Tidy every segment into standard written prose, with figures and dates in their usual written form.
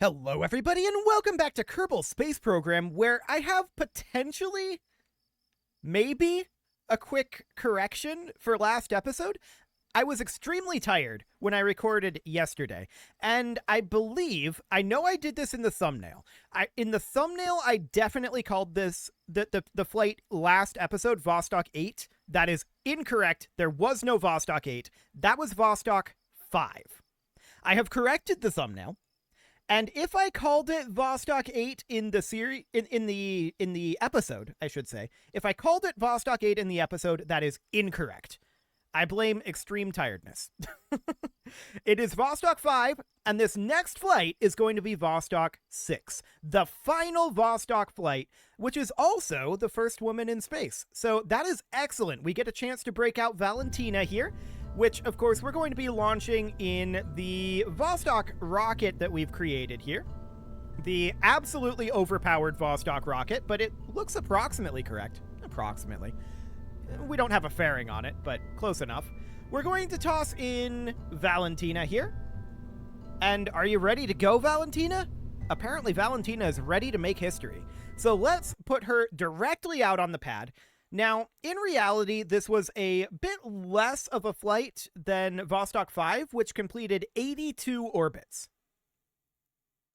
Hello, everybody, and welcome back to Kerbal Space Program, where I have potentially, maybe, a quick correction for last episode. I was extremely tired when I recorded yesterday, and I know I did this in the thumbnail. In the thumbnail, I definitely called this the flight last episode, Vostok 8. That is incorrect. There was no Vostok 8. That was Vostok 5. I have corrected the thumbnail. And if I called it Vostok 8 in the series, in the episode, I should say, if I called it Vostok 8 in the episode, that is incorrect. I blame extreme tiredness. It is Vostok 5, and this next flight is going to be Vostok 6, the final Vostok flight, which is also the first woman in space. So that is excellent. We get a chance to break out Valentina here, which, of course, we're going to be launching in the Vostok rocket that we've created here. The absolutely overpowered Vostok rocket, but it looks approximately correct. Approximately. We don't have a fairing on it, but close enough. We're going to toss in Valentina here. And are you ready to go, Valentina? Apparently, Valentina is ready to make history. So let's put her directly out on the pad. Now, in reality, this was a bit less of a flight than Vostok 5, which completed 82 orbits.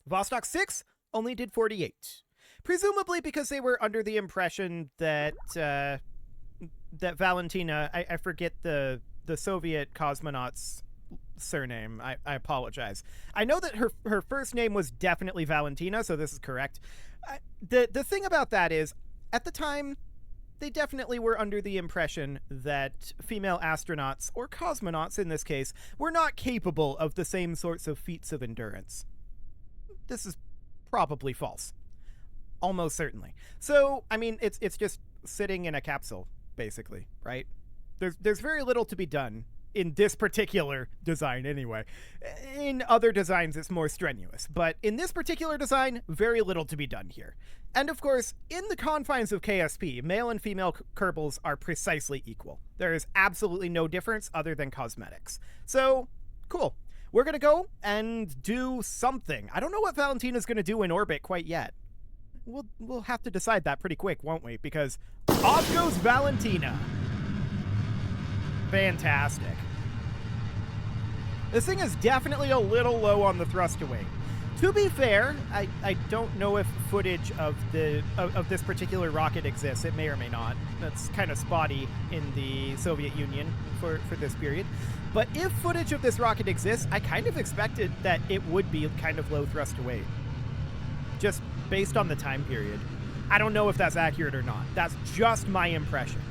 Vostok 6 only did 48, presumably because they were under the impression that that Valentina, I forget the Soviet cosmonaut's surname. I apologize. I know that her first name was definitely Valentina, so this is correct. The thing about that is, at the time, they definitely were under the impression that female astronauts, or cosmonauts in this case, were not capable of the same sorts of feats of endurance. This is probably false. Almost certainly. So, I mean, it's just sitting in a capsule, basically, right? There's very little to be done in this particular design anyway. In other designs, it's more strenuous. But in this particular design, very little to be done here. And of course, in the confines of KSP, male and female Kerbals are precisely equal. There is absolutely no difference other than cosmetics. So, cool. We're going to go and do something. I don't know what Valentina's going to do in orbit quite yet. We'll have to decide that pretty quick, won't we? Because off goes Valentina. Fantastic. This thing is definitely a little low on the thrust to weight. To be fair, I don't know if footage of this particular rocket exists. It may or may not. That's kind of spotty in the Soviet Union for this period. But if footage of this rocket exists, I kind of expected that it would be kind of low thrust to weight. Just based on the time period. I don't know if that's accurate or not. That's just my impression.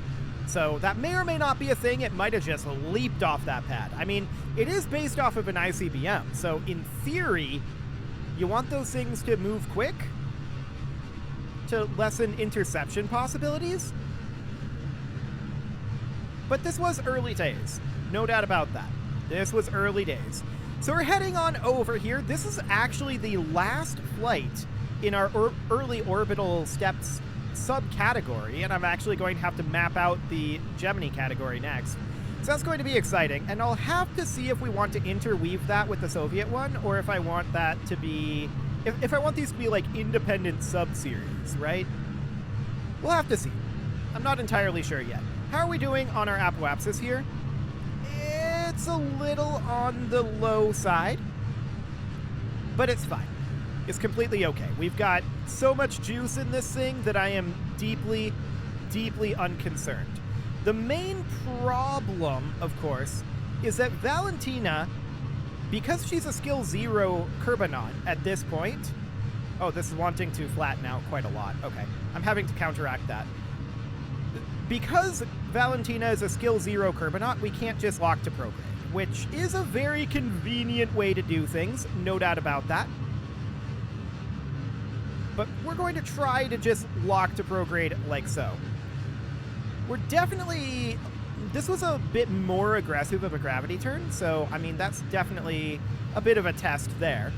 So that may or may not be a thing. It might have just leaped off that pad. I mean, it is based off of an ICBM. So in theory, you want those things to move quick to lessen interception possibilities. But this was early days. No doubt about that. This was early days. So we're heading on over here. This is actually the last flight in our early orbital steps subcategory, and I'm actually going to have to map out the Gemini category next. So that's going to be exciting, and I'll have to see if we want to interweave that with the Soviet one, or if I want that to be... If I want these to be like independent sub-series, right? We'll have to see. I'm not entirely sure yet. How are we doing on our apoapsis here? It's a little on the low side, but it's fine. It's completely okay. We've got so much juice in this thing that I am deeply, deeply unconcerned. The main problem, of course, is that Valentina, because she's a skill 0 Kerbal at this point... Oh, this is wanting to flatten out quite a lot. Okay, I'm having to counteract that. Because Valentina is a skill 0 Kerbal, we can't just lock to prograde, which is a very convenient way to do things, no doubt about that. But we're going to try to just lock to prograde like so. We're definitely... This was a bit more aggressive of a gravity turn, so, I mean, that's definitely a bit of a test there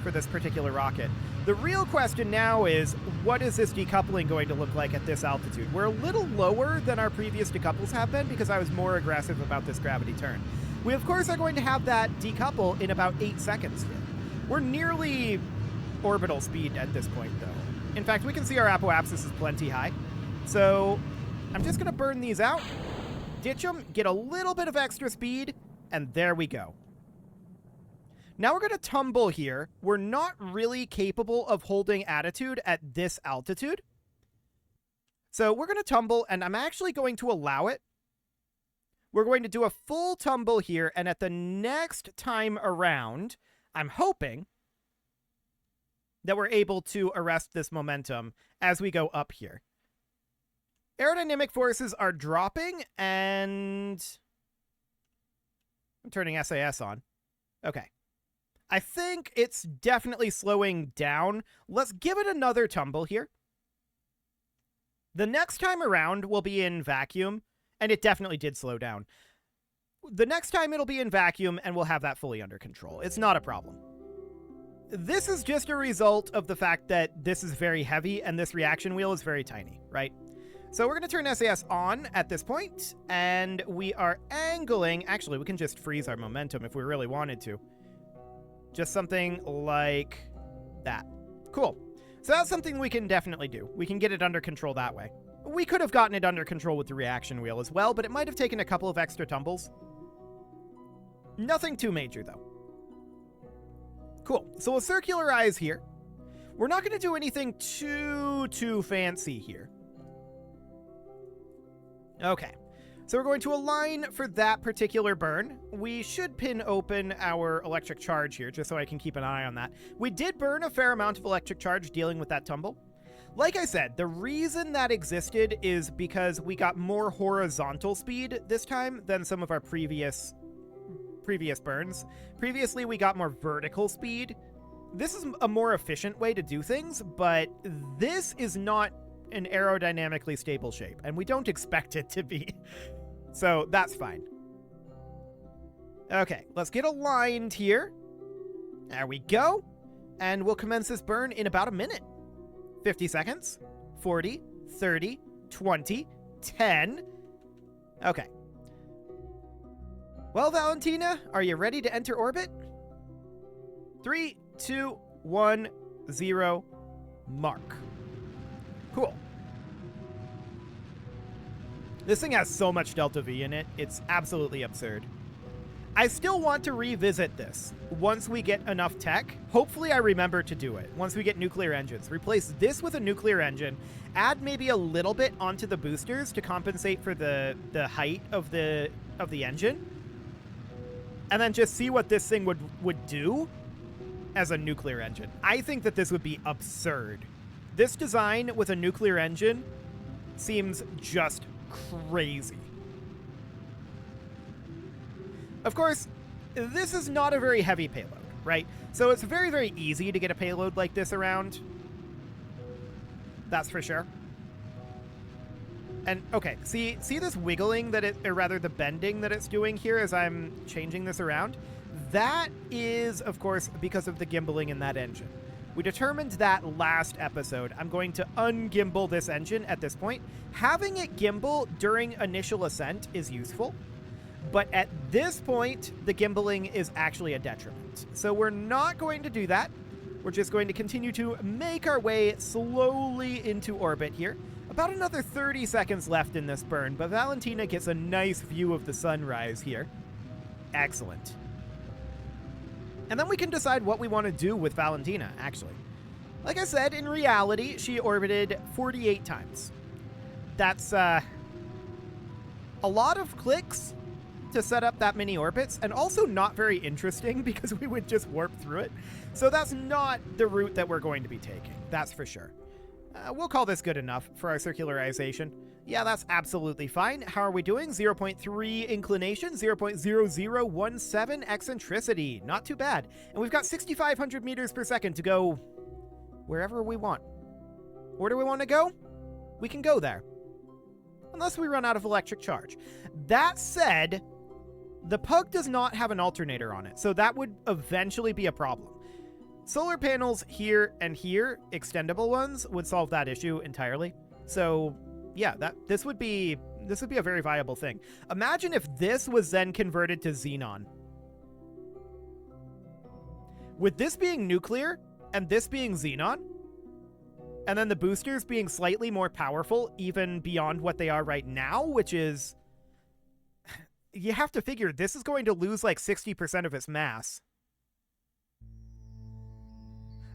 for this particular rocket. The real question now is, what is this decoupling going to look like at this altitude? We're a little lower than our previous decouples have been because I was more aggressive about this gravity turn. We, of course, are going to have that decouple in about 8 seconds here. We're nearly orbital speed at this point, though. In fact, we can see our apoapsis is plenty high. So I'm just going to burn these out, ditch them, get a little bit of extra speed, and there we go. Now we're going to tumble here. We're not really capable of holding attitude at this altitude. So we're going to tumble, and I'm actually going to allow it. We're going to do a full tumble here, and at the next time around, I'm hoping that we're able to arrest this momentum as we go up here. Aerodynamic forces are dropping, and I'm turning SAS on. Okay. I think it's definitely slowing down. Let's give it another tumble here. The next time around will be in vacuum, and it definitely did slow down. The next time it'll be in vacuum, and we'll have that fully under control. It's not a problem. This is just a result of the fact that this is very heavy, and this reaction wheel is very tiny, right? So we're going to turn SAS on at this point, and we are angling... Actually, we can just freeze our momentum if we really wanted to. Just something like that. Cool. So that's something we can definitely do. We can get it under control that way. We could have gotten it under control with the reaction wheel as well, but it might have taken a couple of extra tumbles. Nothing too major, though. Cool. So we'll circularize here. We're not going to do anything too fancy here. Okay. So we're going to align for that particular burn. We should pin open our electric charge here, just so I can keep an eye on that. We did burn a fair amount of electric charge dealing with that tumble. Like I said, the reason that existed is because we got more horizontal speed this time than some of our previous burns. Previously, we got more vertical speed. This is a more efficient way to do things, but this is not an aerodynamically stable shape, and we don't expect it to be. So that's fine. Okay, let's get aligned here. There we go. And we'll commence this burn in about a minute. 50 seconds. 40, 30, 20, 10. Okay. Well, Valentina, are you ready to enter orbit? 3, 2, 1, 0, mark. Cool. This thing has so much Delta V in it, it's absolutely absurd. I still want to revisit this once we get enough tech. Hopefully I remember to do it once we get nuclear engines. Replace this with a nuclear engine, add maybe a little bit onto the boosters to compensate for the height of the engine, and then just see what this thing would do as a nuclear engine. I think that this would be absurd. This design with a nuclear engine seems just crazy. Of course, this is not a very heavy payload, right? So it's very, very easy to get a payload like this around. That's for sure. And, okay, see this wiggling or rather the bending that it's doing here as I'm changing this around? That is, of course, because of the gimbaling in that engine. We determined that last episode. I'm going to ungimbal this engine at this point. Having it gimbal during initial ascent is useful, but at this point, the gimbaling is actually a detriment. So we're not going to do that. We're just going to continue to make our way slowly into orbit here. About another 30 seconds left in this burn, but Valentina gets a nice view of the sunrise here. Excellent. And then we can decide what we want to do with Valentina, actually. Like I said, in reality, she orbited 48 times. That's a lot of clicks to set up that many orbits, and also not very interesting because we would just warp through it. So that's not the route that we're going to be taking, that's for sure. We'll call this good enough for our circularization. Yeah, that's absolutely fine. How are we doing? 0.3 inclination, 0.0017 eccentricity. Not too bad. And we've got 6,500 meters per second to go wherever we want. Where do we want to go? We can go there. Unless we run out of electric charge. That said, the Pug does not have an alternator on it, so that would eventually be a problem. Solar panels here and here, extendable ones, would solve that issue entirely. So yeah, this would be a very viable thing. Imagine if this was then converted to xenon. With this being nuclear, and this being xenon, and then the boosters being slightly more powerful even beyond what they are right now, which is... You have to figure this is going to lose like 60% of its mass.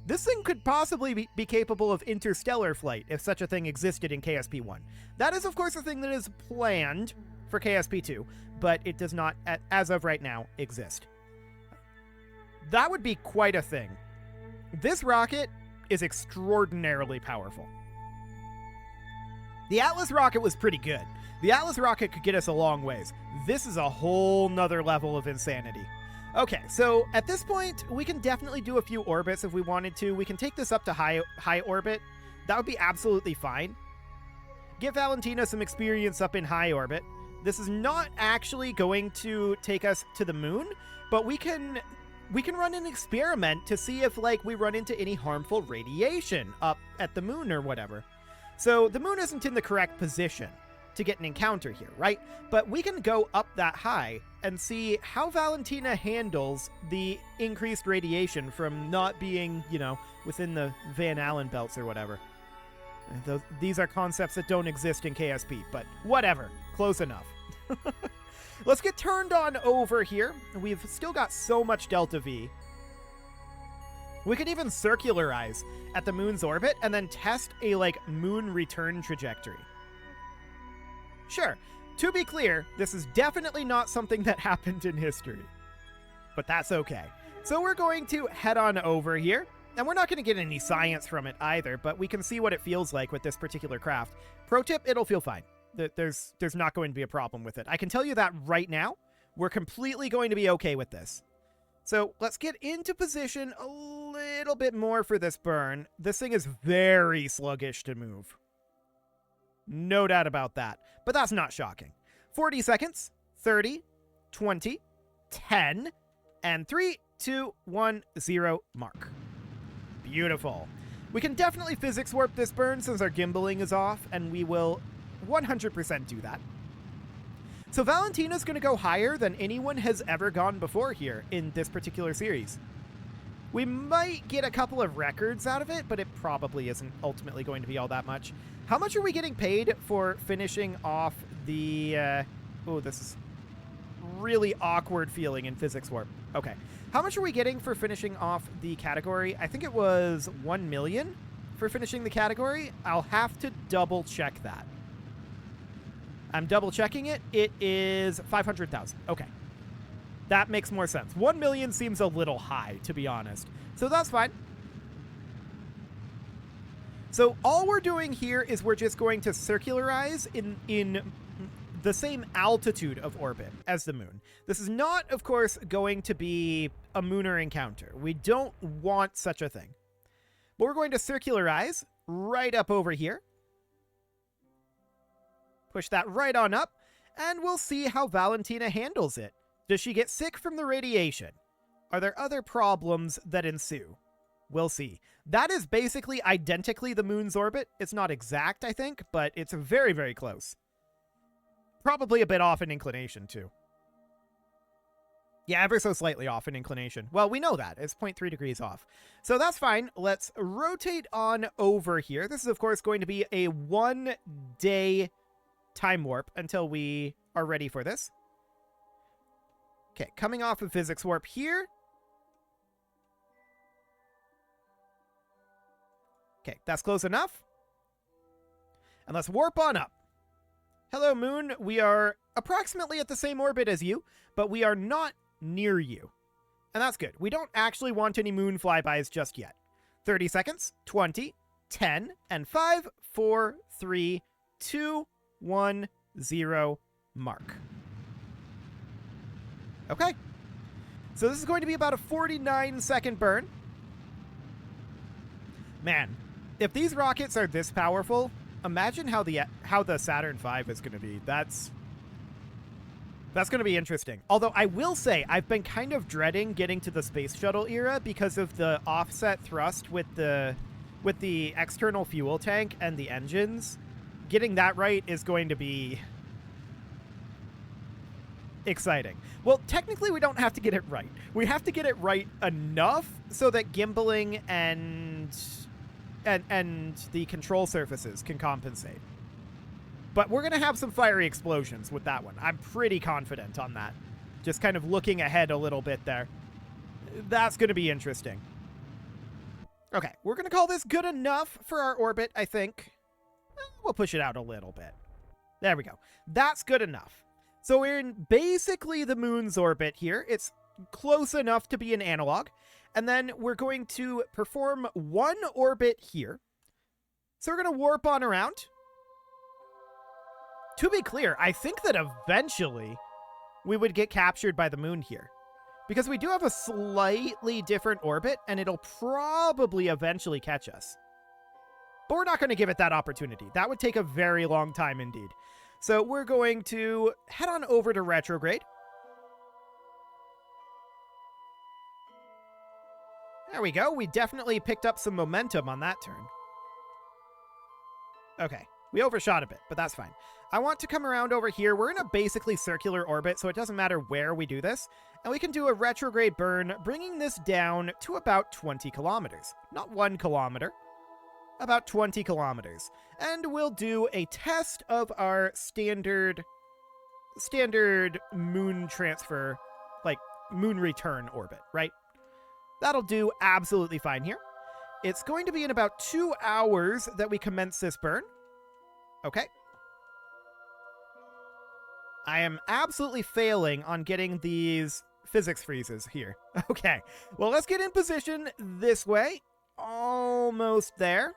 This thing could possibly be capable of interstellar flight if such a thing existed in KSP-1. That is, of course, a thing that is planned for KSP-2, but it does not, as of right now, exist. That would be quite a thing. This rocket is extraordinarily powerful. The Atlas rocket was pretty good. The Atlas rocket could get us a long ways. This is a whole nother level of insanity. Okay, so at this point, we can definitely do a few orbits if we wanted to. We can take this up to high orbit. That would be absolutely fine. Get Valentina some experience up in high orbit. This is not actually going to take us to the moon, but we can run an experiment to see if, like, we run into any harmful radiation up at the moon or whatever. So the moon isn't in the correct position to get an encounter here, right? But we can go up that high and see how Valentina handles the increased radiation from not being, you know, within the Van Allen belts or whatever. These are concepts that don't exist in KSP, but whatever. Close enough. Let's get turned on over here. We've still got so much Delta V. We could even circularize at the moon's orbit and then test a, like, moon return trajectory. Sure, to be clear, this is definitely not something that happened in history. But that's okay. So we're going to head on over here, and we're not going to get any science from it either, but we can see what it feels like with this particular craft. Pro tip, it'll feel fine. There's not going to be a problem with it. I can tell you that right now. We're completely going to be okay with this. So let's get into position a little bit more for this burn. This thing is very sluggish to move. No doubt about that. But that's not shocking. 40 seconds, 30, 20, 10, and 3, 2, 1, 0, mark. Beautiful. We can definitely physics warp this burn since our gimbaling is off, and we will 100% do that. So Valentina's going to go higher than anyone has ever gone before here in this particular series. We might get a couple of records out of it, but it probably isn't ultimately going to be all that much. How much are we getting paid for finishing off the... oh, this is really awkward feeling in physics warp. Okay. How much are we getting for finishing off the category? I think it was 1 million for finishing the category. I'll have to double check that. I'm double checking it. It is 500,000. Okay. That makes more sense. 1 million seems a little high, to be honest. So that's fine. So all we're doing here is we're just going to circularize in the same altitude of orbit as the moon. This is not, of course, going to be a lunar encounter. We don't want such a thing. But we're going to circularize right up over here. Push that right on up, and we'll see how Valentina handles it. Does she get sick from the radiation? Are there other problems that ensue? We'll see. That is basically identically the moon's orbit. It's not exact, I think, but it's very, very close. Probably a bit off in inclination, too. Yeah, ever so slightly off in inclination. Well, we know that. It's 0.3 degrees off. So that's fine. Let's rotate on over here. This is, of course, going to be a 1-day time warp until we are ready for this. Okay, coming off of physics warp here. Okay, that's close enough. And let's warp on up. Hello, Moon. We are approximately at the same orbit as you, but we are not near you. And that's good. We don't actually want any moon flybys just yet. 30 seconds, 20, 10, and 5, 4, 3, 2, 1, 0, mark. Okay. So this is going to be about a 49-second burn. Man, if these rockets are this powerful, imagine how the Saturn V is going to be. That's going to be interesting. Although I will say, I've been kind of dreading getting to the space shuttle era because of the offset thrust with the external fuel tank and the engines. Getting that right is going to be... exciting. Well, technically we don't have to get it right. We have to get it right enough so that gimbaling and the control surfaces can compensate. But we're going to have some fiery explosions with that one. I'm pretty confident on that. Just kind of looking ahead a little bit there. That's going to be interesting. Okay, we're going to call this good enough for our orbit, I think. We'll push it out a little bit. There we go. That's good enough. So we're in basically the moon's orbit here. It's close enough to be an analog. And then we're going to perform one orbit here. So we're going to warp on around. To be clear, I think that eventually we would get captured by the moon here. Because we do have a slightly different orbit, and it'll probably eventually catch us. But we're not going to give it that opportunity. That would take a very long time indeed. So we're going to head on over to retrograde. There we go. We definitely picked up some momentum on that turn. Okay, we overshot a bit, but that's fine. I want to come around over here. We're in a basically circular orbit, so it doesn't matter where we do this. And we can do a retrograde burn, bringing this down to about 20 kilometers. Not 1 kilometer, about 20 kilometers. And we'll do a test of our standard moon transfer, like moon return orbit, right? That'll do absolutely fine here. It's going to be in about 2 hours that we commence this burn. Okay. I am absolutely failing on getting these physics freezes here. Okay, well, let's get in position this way. Almost there.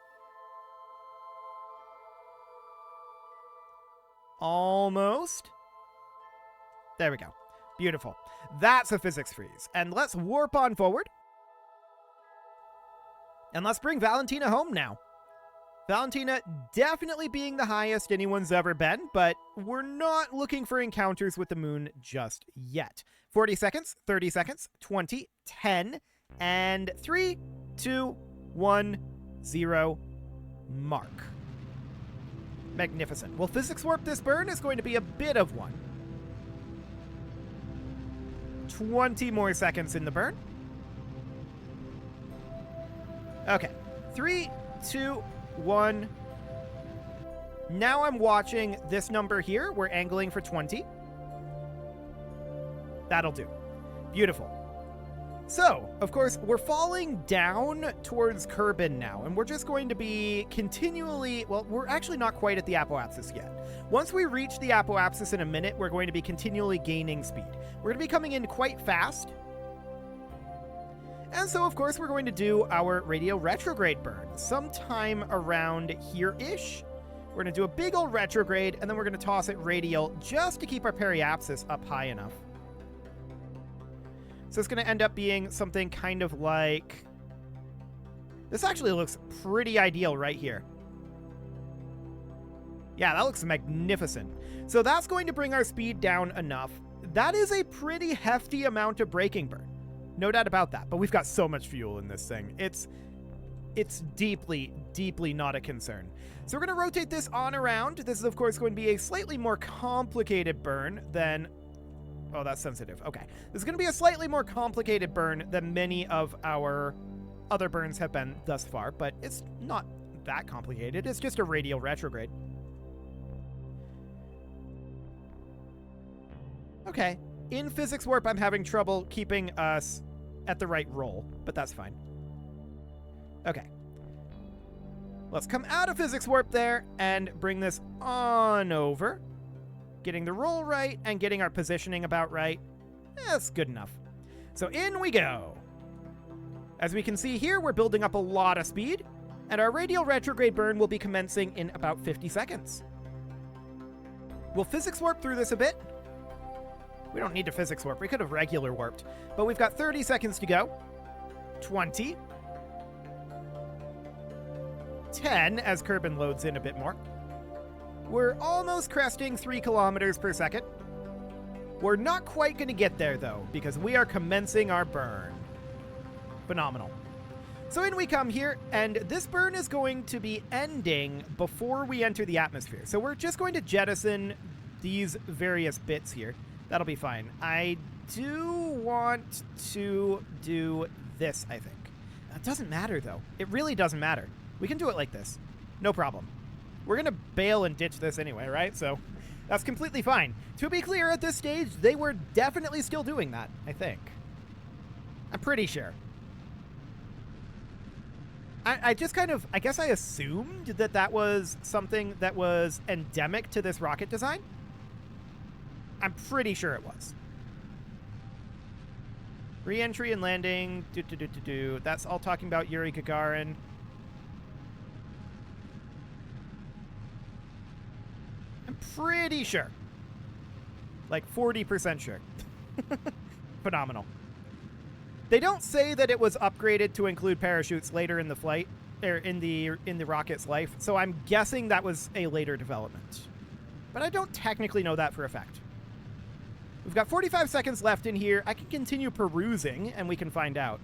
Almost. There we go. Beautiful. That's a physics freeze. And let's warp on forward. And let's bring Valentina home now. Valentina definitely being the highest anyone's ever been, but we're not looking for encounters with the moon just yet. 40 seconds, 30 seconds, 20, 10, and 3, 2, 1, 0, mark. Magnificent. Well, physics warp this burn is going to be a bit of one. 20 more seconds in the burn. Okay. 3, 2, 1. Now I'm watching this number here. We're angling for 20. That'll do. Beautiful. So, of course, we're falling down towards Kerbal now, and we're just going to be continually... Well, we're actually not quite at the apoapsis yet. Once we reach the apoapsis in a minute, we're going to be continually gaining speed. We're going to be coming in quite fast. And so, of course, we're going to do our radial retrograde burn sometime around here-ish. We're going to do a big old retrograde, and then we're going to toss it radial just to keep our periapsis up high enough. So it's going to end up being something kind of like... This actually looks pretty ideal right here. Yeah, that looks magnificent. So that's going to bring our speed down enough. That is a pretty hefty amount of braking burn. No doubt about that. But we've got so much fuel in this thing. It's deeply, deeply not a concern. So we're going to rotate this on around. This is, of course, going to be a slightly more complicated burn than... Oh, that's sensitive. Okay. This is going to be a slightly more complicated burn than many of our other burns have been thus far, but it's not that complicated. It's just a radial retrograde. Okay. In physics warp, I'm having trouble keeping us at the right roll, but that's fine. Okay. Let's come out of physics warp there and bring this on over. Getting the roll right and getting our positioning about right. That's good enough. So in we go. As we can see here, we're building up a lot of speed, and our radial retrograde burn will be commencing in about 50 seconds. We'll physics warp through this a bit. We don't need to physics warp. We could have regular warped. But we've got 30 seconds to go. 20. 10 as Kerbal loads in a bit more. We're almost cresting 3 kilometers per second. We're not quite going to get there, though, because we are commencing our burn. Phenomenal. So in we come here, and this burn is going to be ending before we enter the atmosphere. So we're just going to jettison these various bits here. That'll be fine. I do want to do this, I think. It doesn't matter, though. It really doesn't matter. We can do it like this. No problem. We're going to bail and ditch this anyway, right? So that's completely fine. To be clear, at this stage, they were definitely still doing that, I think. I'm pretty sure. I just kind of, I guess I assumed that that was something that was endemic to this rocket design. I'm pretty sure it was. Re-entry and landing. That's all talking about Yuri Gagarin. I'm pretty sure. Like 40% sure. Phenomenal. They don't say that it was upgraded to include parachutes later in the flight, or in the rocket's life, so I'm guessing that was a later development. But I don't technically know that for a fact. We've got 45 seconds left in here. I can continue perusing, and we can find out.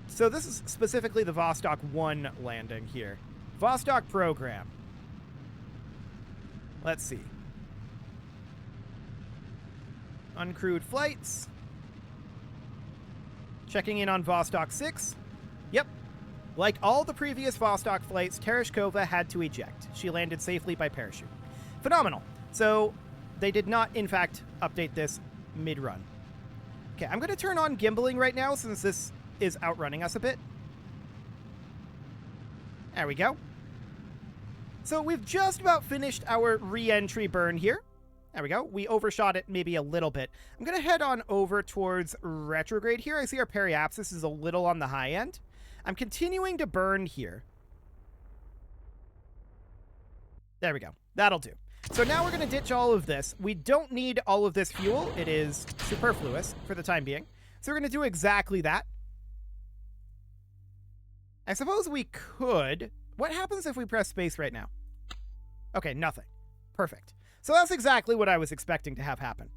So this is specifically the Vostok 1 landing here. Vostok program. Let's see. Uncrewed flights. Checking in on Vostok 6. Yep. Like all the previous Vostok flights, Tereshkova had to eject. She landed safely by parachute. Phenomenal. So they did not, in fact, update this mid-run. Okay, I'm going to turn on gimbaling right now since this is outrunning us a bit. There we go. So we've just about finished our re-entry burn here. There we go. We overshot it maybe a little bit. I'm going to head on over towards retrograde here. I see our periapsis is a little on the high end. I'm continuing to burn here. There we go. That'll do. So now we're going to ditch all of this. We don't need all of this fuel. It is superfluous for the time being. So we're going to do exactly that. I suppose we could. What happens if we press space right now? Okay, nothing. Perfect. So that's exactly what I was expecting to have happen.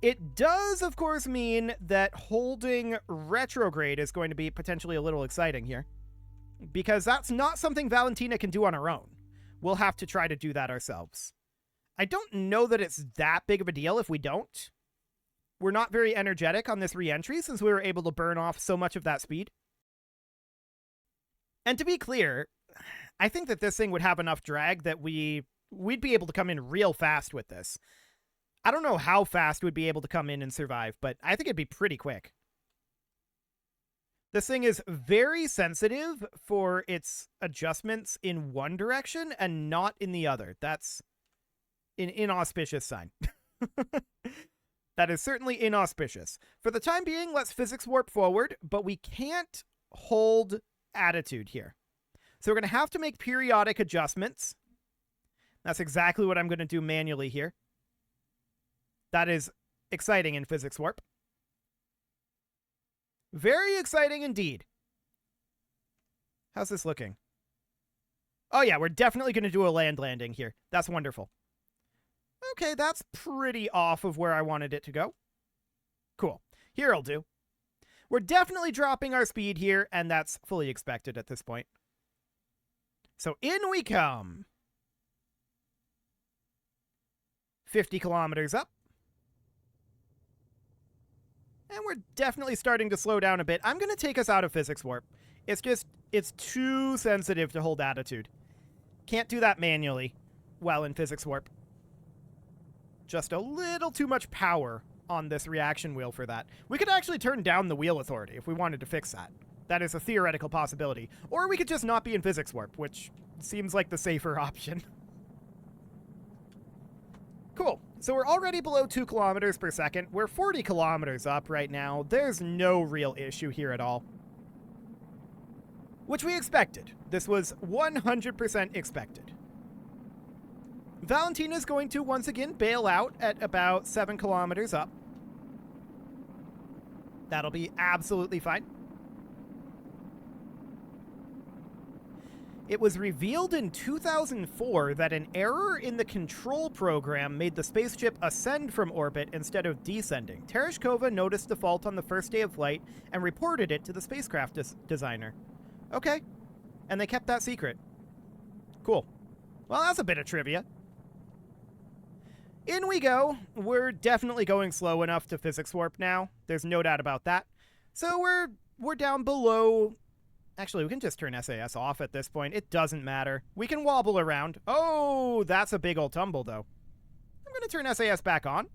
It does, of course, mean that holding retrograde is going to be potentially a little exciting here, because that's not something Valentina can do on her own. We'll have to try to do that ourselves. I don't know that it's that big of a deal if we don't. We're not very energetic on this re-entry since we were able to burn off so much of that speed. And to be clear, I think that this thing would have enough drag that we'd be able to come in real fast with this. I don't know how fast we'd be able to come in and survive, but I think it'd be pretty quick. This thing is very sensitive for its adjustments in one direction and not in the other. That's an inauspicious sign. That is certainly inauspicious. For the time being, let's physics warp forward, but we can't hold attitude here. So we're going to have to make periodic adjustments. That's exactly what I'm going to do manually here. That is exciting in physics warp. Very exciting indeed. How's this looking? Oh yeah, we're definitely going to do a land landing here. That's wonderful. Okay, that's pretty off of where I wanted it to go. Cool. Here I'll do. We're definitely dropping our speed here, and that's fully expected at this point. So in we come. 50 kilometers up. And we're definitely starting to slow down a bit. I'm going to take us out of physics warp. It's too sensitive to hold attitude. Can't do that manually while in physics warp. Just a little too much power on this reaction wheel for that. We could actually turn down the wheel authority if we wanted to fix that. That is a theoretical possibility. Or we could just not be in physics warp, which seems like the safer option. Cool. So we're already below 2 kilometers per second. We're 40 kilometers up right now. There's no real issue here at all. Which we expected. This was 100% expected. Valentina's going to once again bail out at about 7 kilometers up. That'll be absolutely fine. It was revealed in 2004 that an error in the control program made the spaceship ascend from orbit instead of descending. Tereshkova noticed the fault on the first day of flight and reported it to the spacecraft designer. Okay. And they kept that secret. Cool. Well, that's a bit of trivia. In we go. We're definitely going slow enough to physics warp now. There's no doubt about that. So we're down below. Actually, we can just turn SAS off at this point. It doesn't matter. We can wobble around. Oh, that's a big old tumble, though. I'm going to turn SAS back on.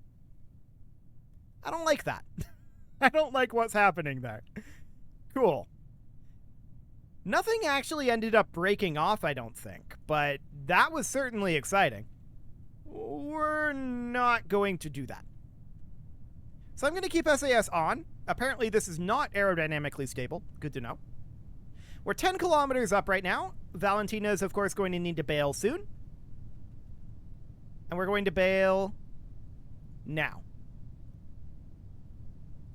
I don't like that. I don't like what's happening there. Cool. Nothing actually ended up breaking off, I don't think, but that was certainly exciting. We're not going to do that. So I'm going to keep SAS on. Apparently this is not aerodynamically stable. Good to know. We're 10 kilometers up right now. Valentina is, of course, going to need to bail soon. And we're going to bail now.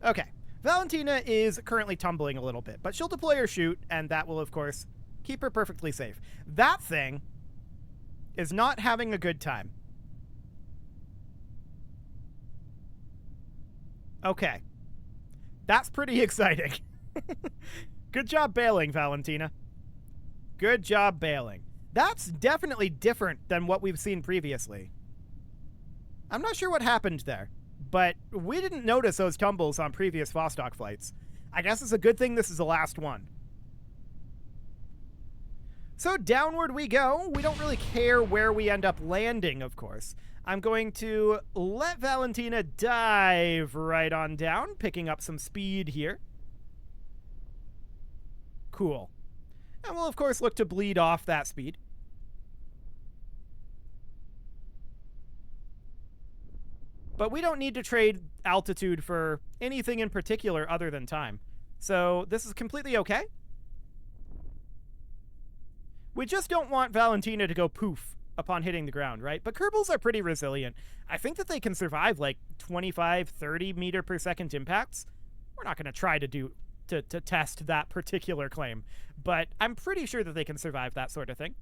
Okay. Valentina is currently tumbling a little bit, but she'll deploy her chute, and that will, of course, keep her perfectly safe. That thing is not having a good time. Okay. That's pretty exciting. Good job bailing, Valentina. Good job bailing. That's definitely different than what we've seen previously. I'm not sure what happened there, but we didn't notice those tumbles on previous Vostok flights. I guess it's a good thing this is the last one. So downward we go. We don't really care where we end up landing, of course. I'm going to let Valentina dive right on down, picking up some speed here. Cool. And we'll, of course, look to bleed off that speed. But we don't need to trade altitude for anything in particular other than time. So this is completely okay. We just don't want Valentina to go poof upon hitting the ground, right? But Kerbals are pretty resilient. I think that they can survive like 25, 30 meter per second impacts. We're not going to try to test that particular claim, but I'm pretty sure that they can survive that sort of thing.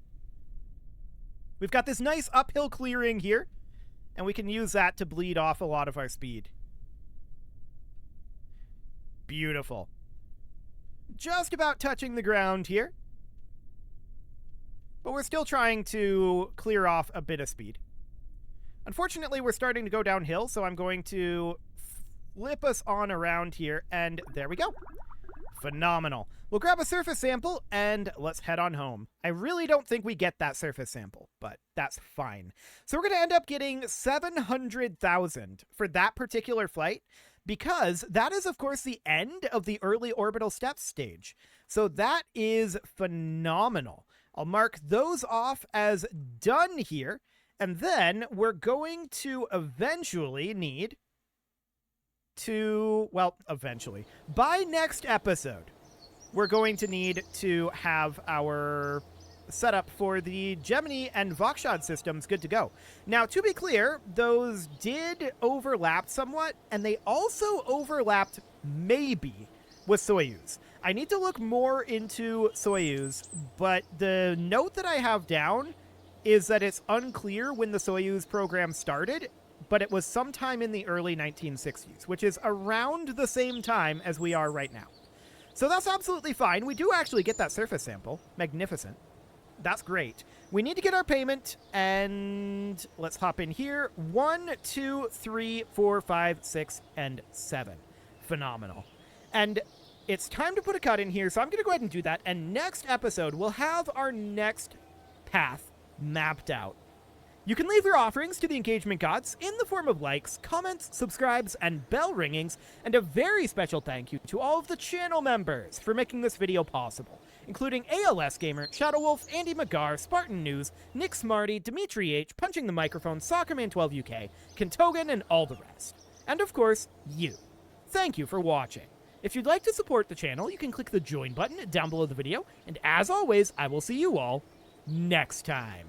We've got this nice uphill clearing here, and we can use that to bleed off a lot of our speed. Beautiful. Just about touching the ground here. But we're still trying to clear off a bit of speed. Unfortunately, we're starting to go downhill, so I'm going to flip us on around here, and there we go. Phenomenal. We'll grab a surface sample, and let's head on home. I really don't think we get that surface sample, but that's fine. So we're going to end up getting 700,000 for that particular flight, because that is, of course, the end of the early orbital steps stage. So that is phenomenal. I'll mark those off as done here, and then we're going to eventually need to, well, eventually, by next episode, we're going to need to have our setup for the Gemini and Vokshad systems good to go. Now, to be clear, those did overlap somewhat, and they also overlapped maybe with Soyuz. I need to look more into Soyuz, but the note that I have down is that it's unclear when the Soyuz program started, but it was sometime in the early 1960s, which is around the same time as we are right now. So that's absolutely fine. We do actually get that surface sample. Magnificent. That's great. We need to get our payment, and let's hop in here. 1, 2, 3, 4, 5, 6, and 7. Phenomenal. And it's time to put a cut in here, so I'm going to go ahead and do that. And next episode, we'll have our next path mapped out. You can leave your offerings to the engagement gods in the form of likes, comments, subscribes, and bell ringings, and a very special thank you to all of the channel members for making this video possible, including ALS Gamer, Shadow Wolf, Andy McGar, Spartan News, Nick Smarty, Dimitri H, Punching the Microphone, Soccerman12UK, Kentogan, and all the rest. And of course, you. Thank you for watching. If you'd like to support the channel, you can click the join button down below the video, and as always, I will see you all next time.